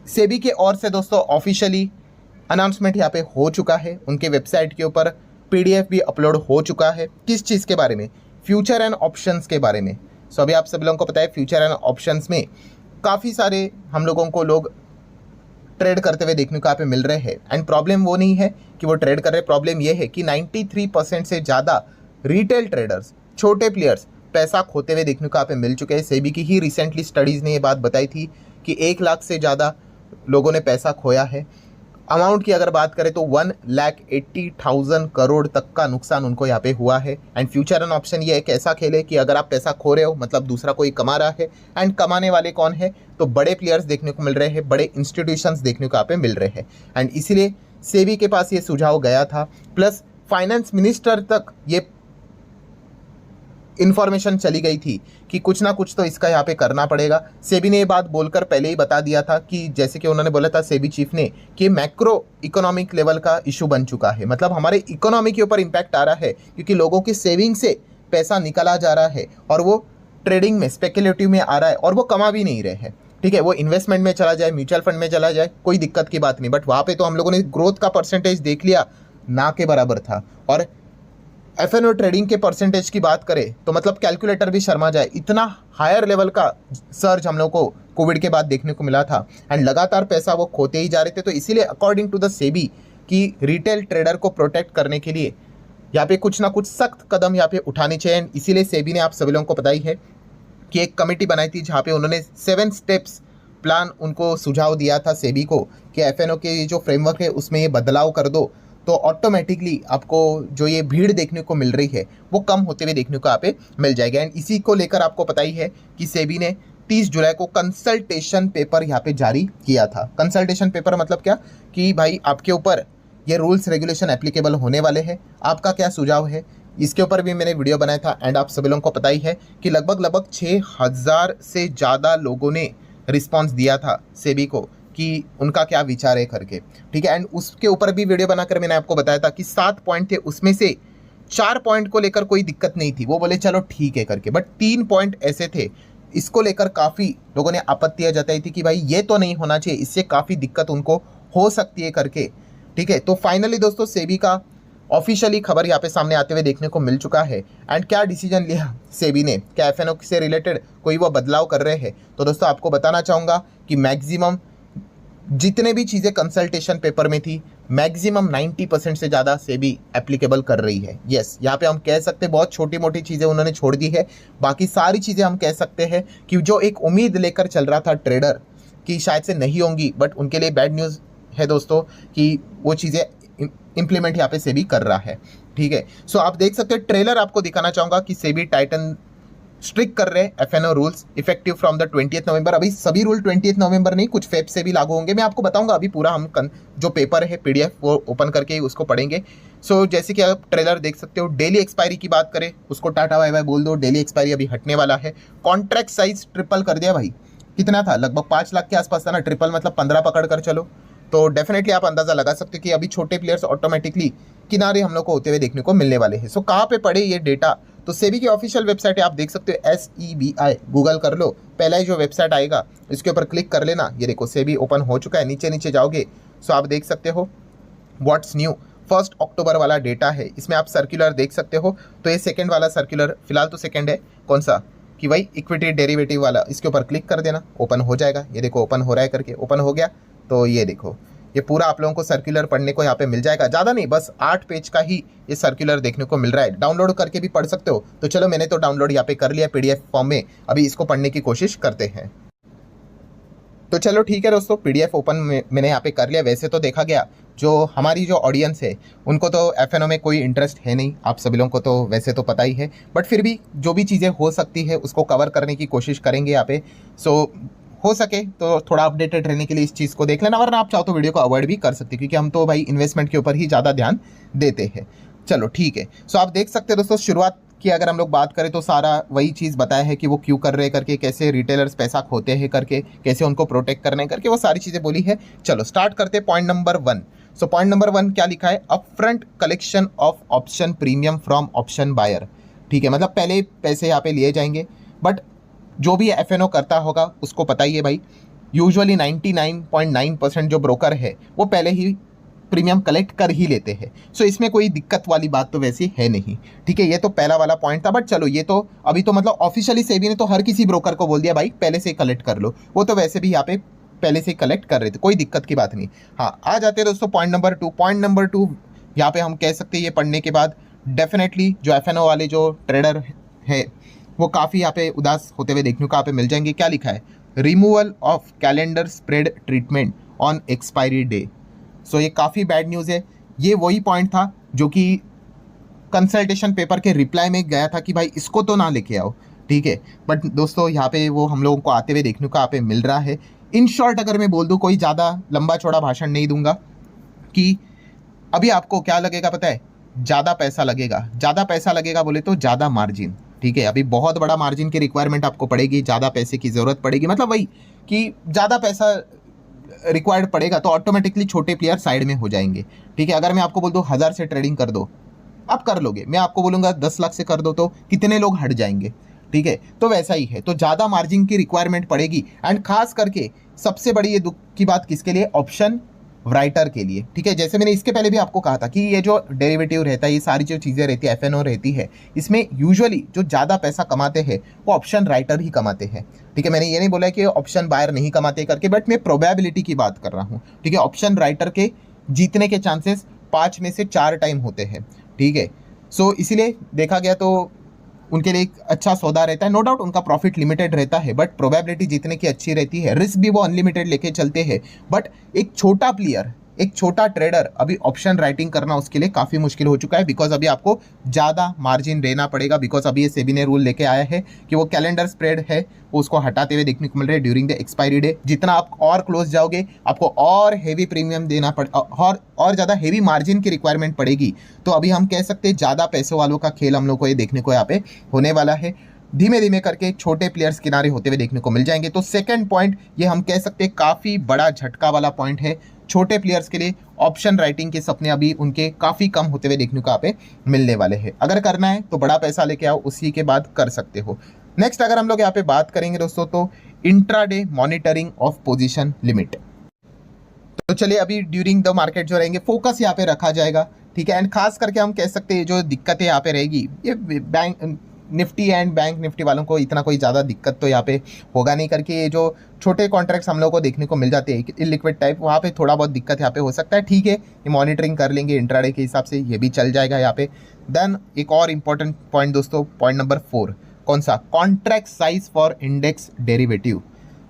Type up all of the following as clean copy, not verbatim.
सेबी के ओर से दोस्तों ऑफिशियली अनाउंसमेंट यहाँ पे हो चुका है, उनके वेबसाइट के ऊपर पीडीएफ भी अपलोड हो चुका है। किस चीज़ के बारे में? फ्यूचर एंड ऑप्शंस के बारे में। सो अभी आप सभी लोगों को पता है फ्यूचर एंड ऑप्शंस में काफ़ी सारे हम लोगों को लोग ट्रेड करते हुए देखने को यहाँ पे मिल रहे हैं। एंड प्रॉब्लम वो नहीं है कि वो ट्रेड कर रहे हैं, प्रॉब्लम ये है कि 93% से ज़्यादा रिटेल ट्रेडर्स, छोटे प्लेयर्स पैसा खोते हुए देखने को यहाँ पे मिल चुके हैं। सेबी की ही रिसेंटली स्टडीज़ ने ये बात बताई थी कि 1 लाख से ज़्यादा लोगों ने पैसा खोया है। अमाउंट की अगर बात करें तो 1,80,000 करोड़ तक का नुकसान उनको यहाँ पे हुआ है। एंड फ्यूचर एंड ऑप्शन ये एक ऐसा खेल है कि अगर आप पैसा खो रहे हो मतलब दूसरा कोई कमा रहा है, एंड कमाने वाले कौन है? तो बड़े प्लेयर्स देखने को मिल रहे हैं, बड़े इंस्टीट्यूशंस देखने को यहाँ पे मिल रहे हैं। एंड इसीलिए सेबी के पास ये सुझाव गया था, प्लस फाइनेंस मिनिस्टर तक ये इन्फॉर्मेशन चली गई थी कि कुछ ना कुछ तो इसका यहाँ पे करना पड़ेगा। सेबी ने ये बात बोलकर पहले ही बता दिया था कि जैसे कि उन्होंने बोला था सेबी चीफ ने कि मैक्रो इकोनॉमिक लेवल का इशू बन चुका है, मतलब हमारे इकोनॉमी के ऊपर इम्पैक्ट आ रहा है क्योंकि लोगों की सेविंग से पैसा निकाला जा रहा है और वो ट्रेडिंग में, स्पेकुलेटिव में आ रहा है और वो कमा भी नहीं रहे हैं। ठीक है, वो इन्वेस्टमेंट में चला जाए, म्यूचुअल फंड में चला जाए, कोई दिक्कत की बात नहीं, बट वहाँ पे तो हम लोगों ने ग्रोथ का परसेंटेज देख लिया, ना के बराबर था। और एफएनओ ट्रेडिंग के परसेंटेज की बात करें तो मतलब कैलकुलेटर भी शर्मा जाए, इतना हायर लेवल का सर्ज हम लोग को कोविड के बाद देखने को मिला था। एंड लगातार पैसा वो खोते ही जा रहे थे। तो इसीलिए अकॉर्डिंग टू द सेबी कि रिटेल ट्रेडर को प्रोटेक्ट करने के लिए यहाँ पे कुछ ना कुछ सख्त कदम यहाँ पे उठाने चाहिए। एंड इसीलिए सेबी ने आप सभी लोगों को पता ही है कि एक कमेटी बनाई थी जहाँ पे उन्होंने 7 स्टेप्स प्लान उनको सुझाव दिया था सेबी को कि एफएनओ के जो फ्रेमवर्क है उसमें ये बदलाव कर दो, तो ऑटोमेटिकली आपको जो ये भीड़ देखने को मिल रही है वो कम होते हुए देखने को यहाँ पे मिल जाएगा। एंड इसी को लेकर आपको पता ही है कि सेबी ने 30 जुलाई को कंसल्टेशन पेपर यहाँ पे जारी किया था। कंसल्टेशन पेपर मतलब क्या कि भाई आपके ऊपर ये रूल्स रेगुलेशन एप्लीकेबल होने वाले हैं, आपका क्या सुझाव है, इसके ऊपर भी मैंने वीडियो बनाया था। एंड आप सभी लोगों को पता ही है कि लगभग 6,000 से ज़्यादा लोगों ने रिस्पॉन्स दिया था सेबी को कि उनका क्या विचार है करके। ठीक है, एंड उसके ऊपर भी वीडियो बनाकर मैंने आपको बताया था कि 7 पॉइंट थे, उसमें से 4 पॉइंट को लेकर कोई दिक्कत नहीं थी, वो बोले चलो ठीक है करके, बट 3 पॉइंट ऐसे थे इसको लेकर काफ़ी लोगों ने आपत्तियां जताई थी कि भाई ये तो नहीं होना चाहिए, इससे काफ़ी दिक्कत उनको हो सकती है करके। ठीक है, तो फाइनली दोस्तों सेबी का ऑफिशियली खबर यहाँ पे सामने आते हुए देखने को मिल चुका है। एंड क्या डिसीजन लिया सेबी ने, क्या एफएनओ से रिलेटेड कोई वो बदलाव कर रहे हैं? तो दोस्तों आपको बताना चाहूँगा कि मैक्सिमम जितने भी चीज़ें कंसल्टेशन पेपर में थी मैक्सिमम 90% से ज़्यादा सेबी एप्लीकेबल कर रही है। यस, यहाँ पे हम कह सकते हैं बहुत छोटी मोटी चीज़ें उन्होंने छोड़ दी है, बाकी सारी चीज़ें हम कह सकते हैं कि जो एक उम्मीद लेकर चल रहा था ट्रेडर कि शायद से नहीं होंगी, बट उनके लिए बैड न्यूज़ है दोस्तों कि वो चीज़ें इम्प्लीमेंट यहाँ पे सेबी कर रहा है। ठीक है, सो आप देख सकते हैं, ट्रेलर आपको दिखाना चाहूँगा कि सेबी टाइटन स्ट्रिक्ट कर रहे हैं FNO rules effective from the 20 November. अभी सभी रूल 20 नवंबर नहीं, कुछ फेब से भी लागू होंगे, मैं आपको बताऊंगा। अभी पूरा हम जो पेपर है पीडीएफ वो ओपन करके ही उसको पढ़ेंगे। सो जैसे कि आप ट्रेलर देख सकते हो, डेली एक्सपायरी की बात करें उसको टाटा बाय बाय बोल दो, डेली एक्सपायरी अभी हटने वाला है। कॉन्ट्रैक्ट साइज ट्रिपल कर दिया भाई, कितना था? लगभग 5 लाख के आसपास था ना, ट्रिपल मतलब 15 पकड़ कर चलो, तो डेफिनेटली आप अंदाजा लगा सकते हो कि अभी छोटे प्लेयर्स ऑटोमेटिकली किनारे हम लोग को होते हुए देखने को मिलने वाले हैं। सो कहाँ पे पड़े ये डेटा? तो सेबी की ऑफिशियल वेबसाइट है, आप देख सकते हो SEBI, गूगल कर लो, पहला ही जो वेबसाइट आएगा इसके ऊपर क्लिक कर लेना। ये देखो सेबी ओपन हो चुका है, नीचे नीचे जाओगे सो आप देख सकते हो व्हाट्स न्यू 1 अक्टूबर वाला डेटा है, इसमें आप सर्कुलर देख सकते हो। तो ये सेकेंड वाला सर्कुलर, फिलहाल तो सेकेंड है, कौन सा कि भाई इक्विटी डेरिवेटिव वाला, इसके ऊपर क्लिक कर देना, ओपन हो जाएगा। ये देखो ओपन हो रहा है करके, ओपन हो गया। तो ये देखो ये पूरा आप लोगों को सर्कुलर पढ़ने को यहाँ पे मिल जाएगा, ज़्यादा नहीं, बस 8 पेज का ही ये सर्कुलर देखने को मिल रहा है। डाउनलोड करके भी पढ़ सकते हो, तो चलो मैंने तो डाउनलोड यहाँ पे कर लिया पीडीएफ फॉर्म में, अभी इसको पढ़ने की कोशिश करते हैं। तो चलो ठीक है दोस्तों, पीडीएफ ओपन मैंने यहाँ पे कर लिया। वैसे तो देखा गया जो हमारी जो ऑडियंस है उनको तो एफएनओ में कोई इंटरेस्ट है नहीं, आप सभी लोगों को तो वैसे तो पता ही है, बट फिर भी जो भी चीज़ें हो सकती है उसको कवर करने की कोशिश करेंगे यहाँ पे। सो हो सके तो थोड़ा अपडेटेड रहने के लिए इस चीज़ को देख लेना, वरना आप चाहो तो वीडियो को अवॉइड भी कर सकते हैं क्योंकि हम तो भाई इन्वेस्टमेंट के ऊपर ही ज़्यादा ध्यान देते हैं। चलो ठीक है, सो आप देख सकते हैं दोस्तों, शुरुआत की अगर हम लोग बात करें तो सारा वही चीज़ बताया है कि वो क्यों कर रहे हैं करके, कैसे रिटेलर्स पैसा खोते हैं करके, कैसे उनको प्रोटेक्ट करने करके, वो सारी चीज़ें बोली है। चलो स्टार्ट करते हैं point number 1। So point number 1 क्या लिखा है? Upfront collection of option premium from option buyer. ठीक है, मतलब पहले पैसे यहाँ पे लिए जाएंगे, बट जो भी एफएनओ करता होगा उसको पता ही है भाई यूजुअली 99.9% जो ब्रोकर है वो पहले ही प्रीमियम कलेक्ट कर ही लेते हैं। सो इसमें कोई दिक्कत वाली बात तो वैसे है नहीं, ठीक है। ये तो पहला वाला पॉइंट था। बट चलो ये तो अभी तो मतलब ऑफिशियली सेबी ने तो हर किसी ब्रोकर को बोल दिया भाई पहले से कलेक्ट कर लो, वो तो वैसे भी यहाँ पे पहले से कलेक्ट कर रहे थे, कोई दिक्कत की बात नहीं। हाँ, आ जाते हैं दोस्तों पॉइंट नंबर 2। पॉइंट नंबर 2 यहाँ पे हम कह सकते हैं ये पढ़ने के बाद डेफिनेटली जो FNO वाले जो ट्रेडर है वो काफ़ी यहाँ पे उदास होते हुए देखने को यहाँ पे मिल जाएंगे। क्या लिखा है? Removal of calendar spread treatment on expiry day. So ये काफ़ी बैड न्यूज़ है। ये वही पॉइंट था जो कि कंसल्टेशन पेपर के रिप्लाई में गया था कि भाई इसको तो ना लेके आओ, ठीक है। बट दोस्तों यहाँ पे वो हम लोगों को आते हुए देखने को यहाँ पे मिल रहा है। इन शॉर्ट अगर मैं बोल दूँ, कोई ज़्यादा लंबा चौड़ा भाषण नहीं दूंगा, कि अभी आपको क्या लगेगा पता है? ज़्यादा पैसा लगेगा। ज़्यादा पैसा लगेगा बोले तो ज़्यादा मार्जिन, ठीक है। अभी बहुत बड़ा मार्जिन की रिक्वायरमेंट आपको पड़ेगी, ज़्यादा पैसे की ज़रूरत पड़ेगी। मतलब वही कि ज़्यादा पैसा रिक्वायर्ड पड़ेगा तो ऑटोमेटिकली छोटे प्लेयर साइड में हो जाएंगे, ठीक है। अगर मैं आपको बोल दूँ 1000 से ट्रेडिंग कर दो, आप कर लोगे। मैं आपको बोलूँगा 10 लाख से कर दो तो कितने लोग हट जाएंगे, ठीक है। तो वैसा ही है, तो ज़्यादा मार्जिन की रिक्वायरमेंट पड़ेगी। एंड खास करके सबसे बड़ी ये दुख की बात किसके लिए? ऑप्शन राइटर के लिए, ठीक है। जैसे मैंने इसके पहले भी आपको कहा था कि ये जो डेरिवेटिव रहता है, ये सारी जो चीज़ें रहती है, FNO रहती है, इसमें यूजुअली जो ज़्यादा पैसा कमाते हैं वो ऑप्शन राइटर ही कमाते हैं, ठीक है। मैंने ये नहीं बोला कि ऑप्शन बायर नहीं कमाते करके, बट मैं प्रोबेबिलिटी की बात कर रहा हूँ, ठीक है। ऑप्शन राइटर के जीतने के चांसेस 5 में से 4 टाइम होते हैं, ठीक है। सो इसीलिए देखा गया तो उनके लिए एक अच्छा सौदा रहता है। नो डाउट उनका प्रॉफिट लिमिटेड रहता है, बट प्रोबेबिलिटी जीतने की अच्छी रहती है। रिस्क भी वो अनलिमिटेड लेके चलते हैं। बट एक छोटा प्लेयर, एक छोटा ट्रेडर अभी ऑप्शन राइटिंग करना उसके लिए काफ़ी मुश्किल हो चुका है, बिकॉज अभी आपको ज़्यादा मार्जिन देना पड़ेगा। बिकॉज अभी ये सेबी ने रूल लेके आया है कि वो कैलेंडर स्प्रेड है वो उसको हटाते हुए देखने को मिल रहा है ड्यूरिंग द एक्सपायरी डे। जितना आप और क्लोज जाओगे आपको और हेवी प्रीमियम देना और ज़्यादा हेवी मार्जिन की रिक्वायरमेंट पड़ेगी। तो अभी हम कह सकते हैं ज़्यादा पैसों वालों का खेल हम लोग को ये देखने को यहाँ पे होने वाला है। धीमे धीमे करके छोटे प्लेयर्स किनारे होते हुए देखने को मिल जाएंगे। तो सेकंड पॉइंट ये हम कह सकते हैं काफ़ी बड़ा झटका वाला पॉइंट है छोटे प्लेयर्स के लिए। ऑप्शन राइटिंग के सपने अभी उनके काफ़ी कम होते हुए देखने को यहाँ पे मिलने वाले हैं। अगर करना है तो बड़ा पैसा लेके आओ, उसी के बाद कर सकते हो। नेक्स्ट अगर हम लोग यहाँ पे बात करेंगे दोस्तों तो intraday monitoring of position limit. तो चलिए अभी ड्यूरिंग द मार्केट जो रहेंगे फोकस यहाँ पे रखा जाएगा, ठीक है। एंड खास करके हम कह सकते हैं जो दिक्कतें यहाँ पे रहेगी ये bank Nifty and bank Nifty वालों को इतना कोई ज़्यादा दिक्कत तो यहाँ पे होगा नहीं, करके ये जो छोटे कॉन्ट्रैक्ट्स हम लोग को देखने को मिल जाते हैं इलिक्विड टाइप, वहाँ पे थोड़ा बहुत दिक्कत यहाँ पे हो सकता है, ठीक है। ये मॉनिटरिंग कर लेंगे इंट्राडे के हिसाब से, ये भी चल जाएगा यहाँ पे। देन एक और इम्पॉर्टेंट पॉइंट दोस्तों, पॉइंट नंबर 4, कौन सा? Contract size for index derivative.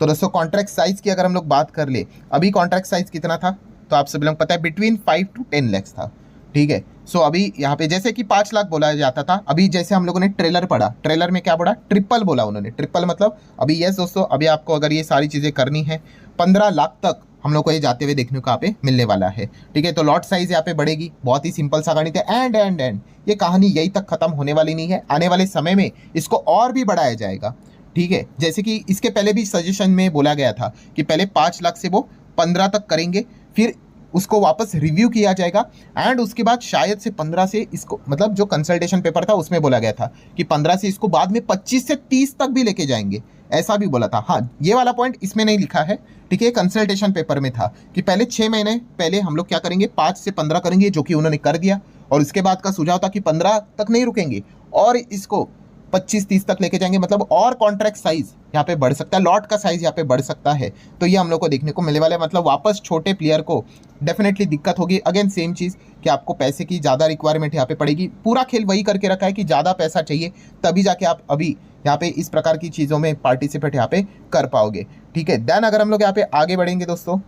तो दोस्तों कॉन्ट्रैक्ट साइज की अगर हम लोग बात कर ले, अभी कॉन्ट्रैक्ट साइज कितना था तो आप सभी लोग पता है बिटवीन 5 to 10 lakhs था, ठीक है। सो अभी यहाँ पे जैसे कि 5 लाख बोला जाता था, अभी जैसे हम लोगों ने ट्रेलर पढ़ा, ट्रेलर में क्या पढ़ा? ट्रिपल बोला उन्होंने। ट्रिपल मतलब अभी यस दोस्तों, अभी आपको अगर ये सारी चीज़ें करनी है 15 लाख तक हम लोग को ये जाते हुए देखने को यहाँ पे मिलने वाला है, ठीक है। तो लॉट साइज यहाँ पे बढ़ेगी, बहुत ही सिंपल सा गणित है। एंड ये कहानी यही तक खत्म होने वाली नहीं है, आने वाले समय में इसको और भी बढ़ाया जाएगा, ठीक है। जैसे कि इसके पहले भी सजेशन में बोला गया था कि पहले 5 लाख से वो 15 तक करेंगे, फिर उसको वापस रिव्यू किया जाएगा एंड उसके बाद शायद से 15 से इसको, मतलब जो कंसल्टेशन पेपर था उसमें बोला गया था कि 15 से इसको बाद में 25 से 30 तक भी लेके जाएंगे, ऐसा भी बोला था। हाँ, ये वाला पॉइंट इसमें नहीं लिखा है, ठीक है। कंसल्टेशन पेपर में था कि पहले 6 महीने पहले हम लोग क्या करेंगे, 5 से 15 करेंगे, जो कि उन्होंने कर दिया। और उसके बाद का सुझाव था कि 15 तक नहीं रुकेंगे और इसको 25-30 तक लेके जाएंगे, मतलब और कॉन्ट्रैक्ट साइज यहाँ पे बढ़ सकता है, लॉट का साइज यहाँ पे बढ़ सकता है। तो ये हम लोग को देखने को मिलने वाला है, मतलब वापस छोटे प्लेयर को डेफिनेटली दिक्कत होगी। अगेन सेम चीज़ कि आपको पैसे की ज़्यादा रिक्वायरमेंट यहाँ पे पड़ेगी। पूरा खेल वही करके रखा है कि ज़्यादा पैसा चाहिए तभी जाके आप अभी यहाँ पे इस प्रकार की चीज़ों में पार्टिसिपेट यहाँ पे कर पाओगे, ठीक है। देन अगर हम लोग यहाँ पे आगे बढ़ेंगे दोस्तों,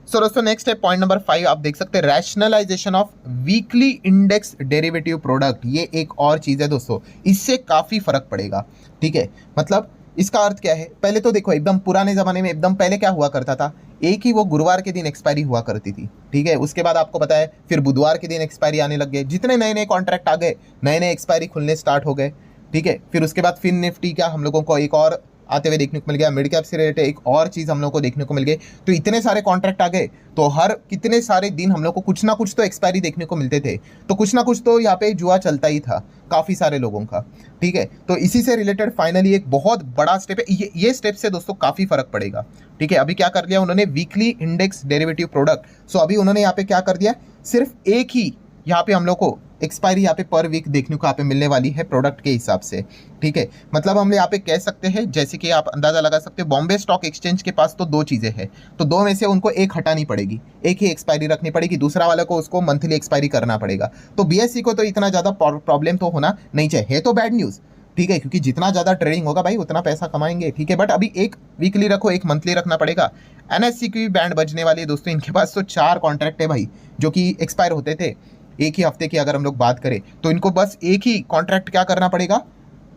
सो दोस्तों नेक्स्ट है पॉइंट नंबर 5, आप देख सकते हैं rationalisation of weekly index derivative product. ये एक और चीज़ है दोस्तों, इससे काफ़ी फर्क पड़ेगा, ठीक है। मतलब इसका अर्थ क्या है? पहले तो देखो एकदम पुराने ज़माने में एकदम पहले क्या हुआ करता था, एक ही वो गुरुवार के दिन एक्सपायरी हुआ करती थी, ठीक है। उसके बाद आपको पता है फिर बुधवार के दिन एक्सपायरी आने लग गए, जितने नए नए कॉन्ट्रैक्ट आ गए नए नए एक्सपायरी खुलने स्टार्ट हो गए, ठीक है। फिर उसके बाद फिर निफ्टी का हम लोगों को एक और आते हुए देखने को मिल गया, मिड कैप से रिलेटेड एक और चीज़ हम लोग को देखने को मिल गई। तो इतने सारे कॉन्ट्रैक्ट आ गए, तो हर कितने सारे दिन हम लोग को कुछ ना कुछ तो एक्सपायरी देखने को मिलते थे, तो कुछ ना कुछ तो यहाँ पे जुआ चलता ही था काफ़ी सारे लोगों का, ठीक है। तो इसी से रिलेटेड फाइनली एक बहुत बड़ा स्टेप है, ये स्टेप से दोस्तों काफ़ी फर्क पड़ेगा, ठीक है। अभी क्या कर लिया उन्होंने, वीकली इंडेक्स डेरिवेटिव प्रोडक्ट, सो अभी उन्होंने यहाँ पे क्या कर दिया, सिर्फ एक ही यहाँ पे हम लोग को एक्सपायरी यहाँ पे पर वीक देखने को यहाँ पे मिलने वाली है प्रोडक्ट के हिसाब से, ठीक है। मतलब हम यहाँ पे कह सकते हैं, जैसे कि आप अंदाजा लगा सकते हैं, बॉम्बे स्टॉक एक्सचेंज के पास तो दो चीज़ें हैं, तो दो में से उनको एक हटानी पड़ेगी, एक ही एक्सपायरी रखनी पड़ेगी, दूसरा वाले को उसको मंथली एक्सपायरी करना पड़ेगा। तो बीएसई को तो इतना ज़्यादा प्रॉब्लम तो होना नहीं चाहिए, है तो बैड न्यूज़, ठीक है, क्योंकि जितना ज़्यादा ट्रेडिंग होगा भाई उतना पैसा कमाएंगे, ठीक है। बट अभी एक वीकली रखो, एक मंथली रखना पड़ेगा। एनएससी की बैंड बजने वाली है दोस्तों, इनके पास तो 4 कॉन्ट्रैक्ट है भाई जो कि एक्सपायर होते थे एक ही हफ्ते की अगर हम लोग बात करें, तो इनको बस एक ही कॉन्ट्रैक्ट क्या करना पड़ेगा,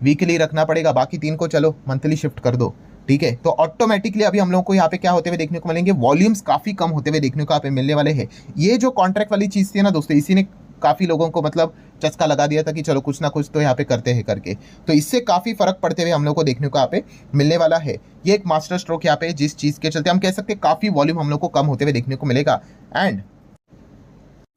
वीकली रखना पड़ेगा, बाकी 3 को चलो मंथली शिफ्ट कर दो, ठीक है। तो ऑटोमेटिकली अभी हम लोग को यहाँ पे क्या होते हुए देखने को मिलेंगे, वॉल्यूम्स काफ़ी कम होते हुए देखने को यहाँ पे मिलने वाले हैं। ये जो कॉन्ट्रैक्ट वाली चीज़ थी ना दोस्तों, इसी ने काफ़ी लोगों को मतलब चस्का लगा दिया था कि चलो कुछ ना कुछ तो यहाँ पे करते हैं करके, तो इससे काफ़ी फर्क पड़ते हुए हम लोग को देखने को यहाँ पे मिलने वाला है। ये एक मास्टर स्ट्रोक यहाँ पे, जिस चीज़ के चलते हम कह सकते हैं काफ़ी वॉल्यूम हम लोग को कम होते हुए देखने को मिलेगा। एंड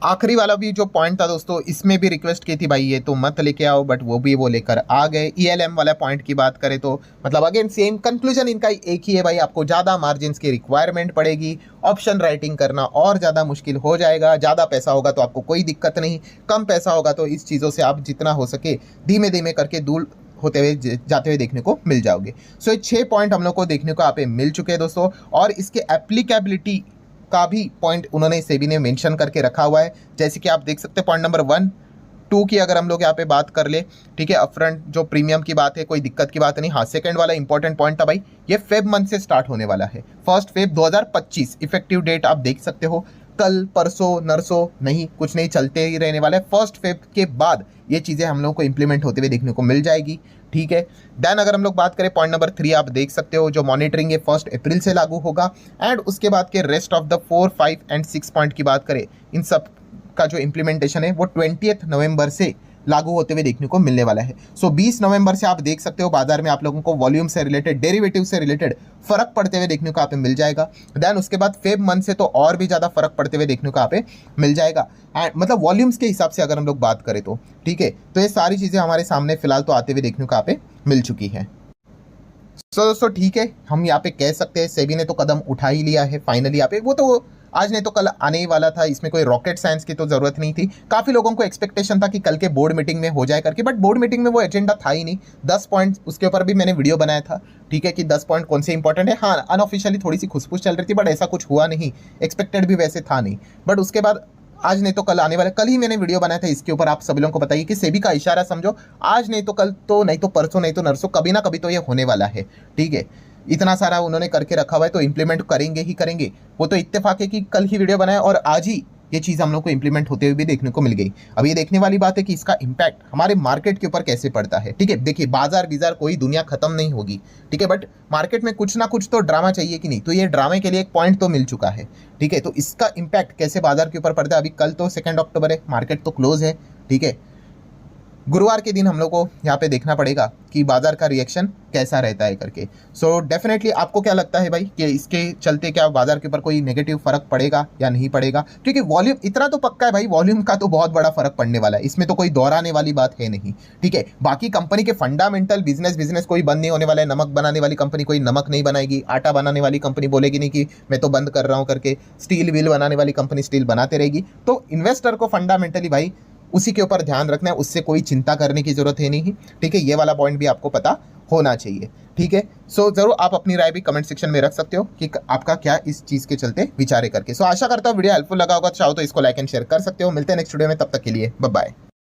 आखिरी वाला भी जो पॉइंट था दोस्तों, इसमें भी रिक्वेस्ट की थी भाई ये तो मत लेके आओ, बट वो लेकर आ गए। ईएलएम वाला पॉइंट की बात करें तो मतलब अगेन सेम कंक्लूजन इनका एक ही है भाई, आपको ज़्यादा मार्जिन की रिक्वायरमेंट पड़ेगी, ऑप्शन राइटिंग करना और ज़्यादा मुश्किल हो जाएगा। ज़्यादा पैसा होगा तो आपको कोई दिक्कत नहीं, कम पैसा होगा तो इस चीज़ों से आप जितना हो सके धीमे धीमे करके दूर होते हुए जाते हुए देखने को मिल जाओगे। सो ये 6 पॉइंट हम लोग को देखने को यहाँ पे मिल चुके हैं दोस्तों, और इसके एप्लीकेबिलिटी का भी पॉइंट उन्होंने सेबी ने मेंशन करके रखा हुआ है। जैसे कि आप देख सकते हैं पॉइंट नंबर 1, 2 की अगर हम लोग यहाँ पे बात कर ले, ठीक है, अपफ्रंट जो प्रीमियम की बात है कोई दिक्कत की बात नहीं। हाँ, सेकंड वाला इंपॉर्टेंट पॉइंट था भाई, ये फेब मंथ से स्टार्ट होने वाला है, 1 फेब 2025 इफेक्टिव डेट आप देख सकते हो, कल परसों नरसों नहीं, कुछ नहीं, चलते ही रहने वाला है। 1 फेब के बाद ये चीज़ें हम लोग को इंप्लीमेंट होते हुए देखने को मिल जाएगी, ठीक है। देन अगर हम लोग बात करें पॉइंट नंबर 3, आप देख सकते हो जो मॉनिटरिंग है 1 अप्रैल से लागू होगा। एंड उसके बाद के rest of the 4, 5 and 6 point की बात करें, इन सब का जो इम्प्लीमेंटेशन है वो 20 नवंबर से लागू होते हुए देखने को मिलने वाला है। सो 20 नवंबर से आप देख सकते हो बाजार में आप लोगों को वॉल्यूम से रिलेटेड, डेरिवेटिव से रिलेटेड फर्क पड़ते हुए देखने को यहाँ पे मिल जाएगा। देन उसके बाद फेब मंथ से तो और भी ज़्यादा फर्क पड़ते हुए देखने को यहाँ पे मिल जाएगा। एंड मतलब वॉल्यूम्स के हिसाब से अगर हम लोग बात करें तो, ठीक है। तो ये सारी चीज़ें हमारे सामने फिलहाल तो आते हुए देखने को यहाँ पे मिल चुकी है। सो दोस्तों ठीक है, हम यहाँ पे कह सकते हैं सेबी ने तो कदम उठा ही लिया है फाइनली यहाँ पे, वो तो आज नहीं तो कल आने ही वाला था, इसमें कोई रॉकेट साइंस की तो ज़रूरत नहीं थी। काफ़ी लोगों को एक्सपेक्टेशन था कि कल के बोर्ड मीटिंग में हो जाए करके, बट बोर्ड मीटिंग में वो एजेंडा था ही नहीं। 10 पॉइंट उसके ऊपर भी मैंने वीडियो बनाया था, ठीक है, कि 10 पॉइंट कौन से इंपॉर्टेंट है। हाँ, अनऑफिशियली थोड़ी सी खुसफुस चल रही थी, बट ऐसा कुछ हुआ नहीं, एक्सपेक्टेड भी वैसे था नहीं। बट उसके बाद आज नहीं तो कल आने वाले, कल ही मैंने वीडियो बनाया था इसके ऊपर, आप सभी लोगों को बताइए कि सेबी का इशारा समझो, आज नहीं तो कल तो, नहीं तो परसों, नहीं तो नरसों, कभी ना कभी तो ये होने वाला है, ठीक है। इतना सारा उन्होंने करके रखा हुआ है तो इम्प्लीमेंट करेंगे ही करेंगे। वो तो इत्तेफाक है कि कल ही वीडियो बनाया और आज ही ये चीज़ हम लोग को इम्प्लीमेंट होते हुए भी देखने को मिल गई। अब ये देखने वाली बात है कि इसका इम्पैक्ट हमारे मार्केट के ऊपर कैसे पड़ता है, ठीक है। देखिए, बाजार कोई दुनिया खत्म नहीं होगी, ठीक है, बट मार्केट में कुछ ना कुछ तो ड्रामा चाहिए कि नहीं, तो ये ड्रामे के लिए एक पॉइंट तो मिल चुका है, ठीक है। तो इसका इम्पैक्ट कैसे बाजार के ऊपर पड़ता है, अभी कल तो 2 अक्टूबर है, मार्केट तो क्लोज है, ठीक है। गुरुवार के दिन हम लोग को यहाँ पे देखना पड़ेगा कि बाजार का रिएक्शन कैसा रहता है करके। सो डेफिनेटली आपको क्या लगता है भाई कि इसके चलते क्या बाजार के ऊपर कोई नेगेटिव फर्क पड़ेगा या नहीं पड़ेगा? क्योंकि वॉल्यूम इतना तो पक्का है भाई, वॉल्यूम का तो बहुत बड़ा फर्क पड़ने वाला है, इसमें तो कोई दोहराने वाली बात है नहीं, ठीक है। बाकी कंपनी के फंडामेंटल बिजनेस कोई बंद नहीं होने वाला है। नमक बनाने वाली कंपनी कोई नमक नहीं बनाएगी, आटा बनाने वाली कंपनी बोलेगी नहीं कि मैं तो बंद कर रहा हूँ करके, स्टील व्हील बनाने वाली कंपनी स्टील बनाते रहेगी। तो इन्वेस्टर को फंडामेंटली भाई उसी के ऊपर ध्यान रखना है, उससे कोई चिंता करने की जरूरत है नहीं, ठीक है। ये वाला पॉइंट भी आपको पता होना चाहिए, ठीक है। सो जरूर आप अपनी राय भी कमेंट सेक्शन में रख सकते हो कि आपका क्या इस चीज़ के चलते विचार करके। सो आशा करता हूँ वीडियो हेल्पफुल लगा होगा, चाहो तो इसको लाइक एंड शेयर कर सकते हो। मिलते हैं नेक्स्ट वीडियो में, तब तक के लिए बाय बाय।